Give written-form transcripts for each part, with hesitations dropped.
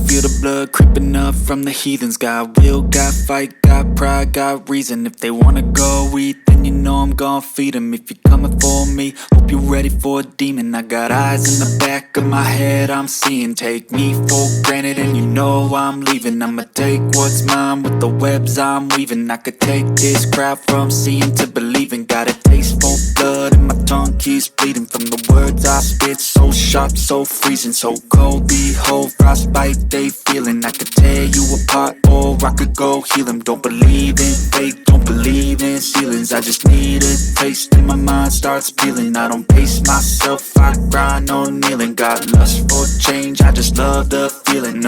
feel the blood creeping up from the heathens. Got will, got fight, got pride, got reason. If they wanna go eat, then you know I'm gon' feed them. If you're coming for me, hope you're ready for a demon. I got eyes in the back of my head, I'm seeing. Take me for granted and you know I'm leaving. I'ma take what's mine with the webs I'm weaving. I could take this crowd from seeing to believing. Got a taste for blood and my tongue keeps bleeding from the words I spit. So sharp, so freezing, so cold. Behold, frostbite they feeling. I could tear you apart or I could go heal them. Don't believe in fate, don't believe in ceilings. I just need a taste and my mind starts peeling. I don't pace myself, I grind on kneeling. Got lust for change, I just love the feeling.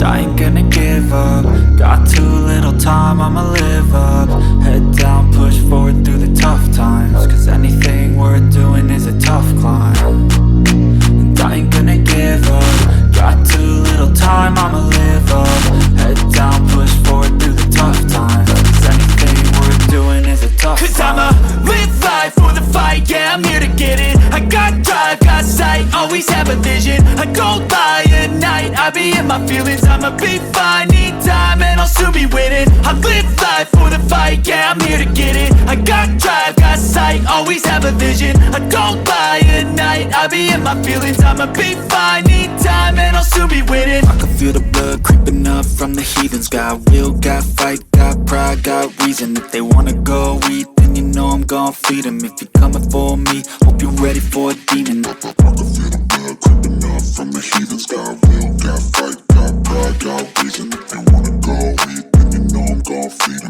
I ain't gonna give up. Got too little time, I'ma live up. Head down, push forward through the tough times. Cause anything worth doing is a tough climb. And I ain't gonna give up. Got too little time, I'ma live up. Head down, push forward through the tough times. Cause anything worth doing is a tough climb. Cause I'ma live life for the fight, yeah, I'm here to get it. I got drive, got sight, always have a vision. I don't lie at night, I be in my feelings. I'ma be fine, need time and I'll soon be winning. I live life for the fight, yeah, I'm here to get it. I got drive, got sight, always have a vision. I don't lie at night, I be in my feelings. I'ma be fine, need time and I'll soon be winning. I can feel the blood creeping up from the heathens. Got will, got fight, got pride, got reason. If they wanna go eat, then you know I'm gon' feed them. If you're coming for me, hope you're ready for a demon. I can feel the blood creeping up from the heathens. Got will, got fight, got pride, got reason. If they wanna go eat, then you know I'm gon' feed them.